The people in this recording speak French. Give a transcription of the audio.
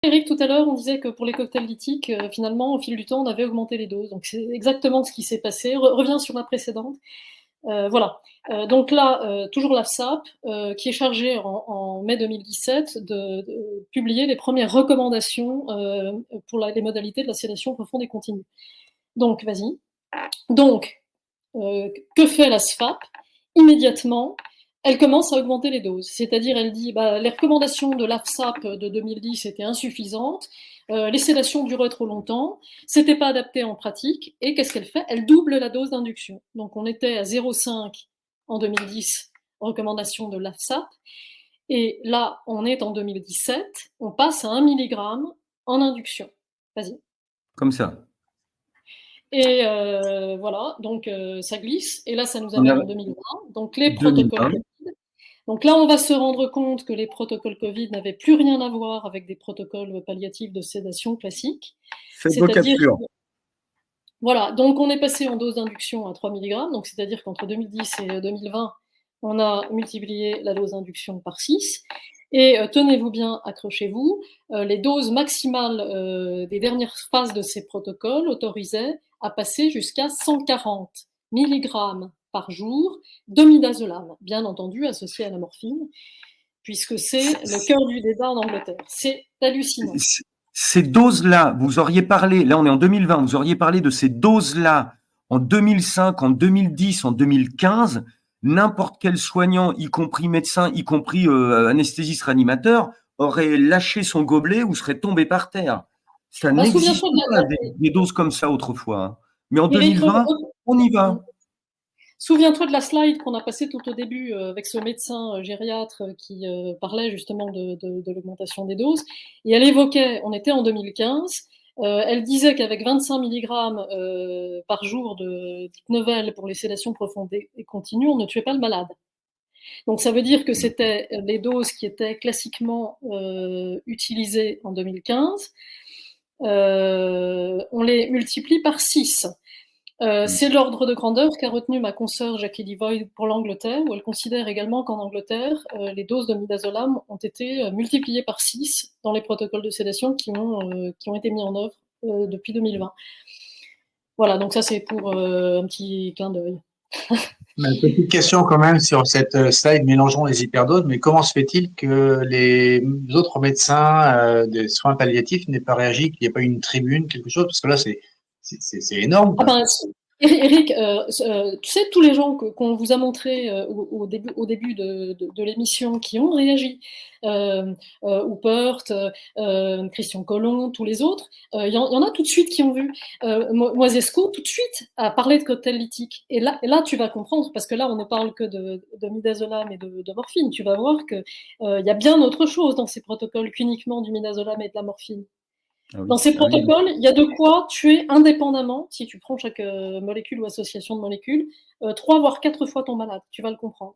Eric, tout à l'heure, on disait que pour les cocktails lithiques, finalement, au fil du temps, on avait augmenté les doses. Donc, c'est exactement ce qui s'est passé. Reviens sur la précédente. Voilà. Donc là, toujours l'AFSAP, qui est chargée en mai 2017 de publier les premières recommandations pour les modalités de la sédation profonde et continue. Donc, vas-y. Donc, que fait la SFAP? Immédiatement, elle commence à augmenter les doses. C'est-à-dire, elle dit, les recommandations de l'AFSAP de 2010 étaient insuffisantes, les sédations duraient trop longtemps, c'était pas adapté en pratique, et qu'est-ce qu'elle fait? Elle double la dose d'induction. Donc, on était à 0,5 en 2010, recommandation de l'AFSAP, et là, on est en 2017, on passe à 1 mg en induction. Vas-y. Comme ça. Et voilà, donc ça glisse, et là ça nous On amène a en 2020, donc les 2020. protocoles Covid. Donc là on va se rendre compte que les protocoles Covid n'avaient plus rien à voir avec des protocoles palliatifs de sédation classiques. Faites vos C'est-à-dire captures. voilà, donc on est passé en dose d'induction à 3 mg, donc c'est-à-dire qu'entre 2010 et 2020, on a multiplié la dose d'induction par 6. Et tenez-vous bien, accrochez-vous, les doses maximales des dernières phases de ces protocoles autorisaient à passer jusqu'à 140 mg par jour de midazolam, bien entendu associé à la morphine, puisque c'est le cœur du débat en Angleterre. C'est hallucinant. Ces doses-là, vous auriez parlé, là on est en 2020, vous auriez parlé de ces doses-là en 2005, en 2010, en 2015, n'importe quel soignant, y compris médecin, y compris anesthésiste réanimateur, aurait lâché son gobelet ou serait tombé par terre. Ça n'existe Souviens-toi pas des doses comme ça autrefois. Hein. Mais en Eric, 2020, on y va. souviens-toi de la slide qu'on a passée tout au début avec ce médecin gériatre qui parlait justement de l'augmentation des doses. Et elle évoquait, on était en 2015, elle disait qu'avec 25 mg par jour de nouvelles pour les sédations profondes et continues, on ne tuait pas le malade. Donc ça veut dire que c'était les doses qui étaient classiquement utilisées en 2015. On les multiplie par 6. C'est l'ordre de grandeur qu'a retenu ma consoeur Jackie Levoy pour l'Angleterre, où elle considère également qu'en Angleterre, les doses de midazolam ont été multipliées par 6 dans les protocoles de sédation qui ont été mis en œuvre depuis 2020. Voilà, donc ça c'est pour un petit clin d'œil. Une petite question quand même sur cette slide, mélangeons les hyperdoses, mais comment se fait-il que les autres médecins des soins palliatifs n'aient pas réagi, qu'il n'y ait pas eu une tribune, quelque chose? Parce que là, c'est énorme. Ah ben, Eric, tu sais, tous les gens qu'on vous a montrés au début de l'émission qui ont réagi, Houpert, Christian Collomb, tous les autres, il y en a tout de suite qui ont vu. Moisesco, tout de suite, a parlé de cocktail lithique. Et là, tu vas comprendre, parce que là, on ne parle que de midazolam et de morphine. Tu vas voir qu'il y a bien autre chose dans ces protocoles qu'uniquement du midazolam et de la morphine. Ah oui, Dans ces protocoles, il y a de quoi tuer indépendamment, si tu prends chaque molécule ou association de molécules, 3 voire 4 fois ton malade. Tu vas le comprendre.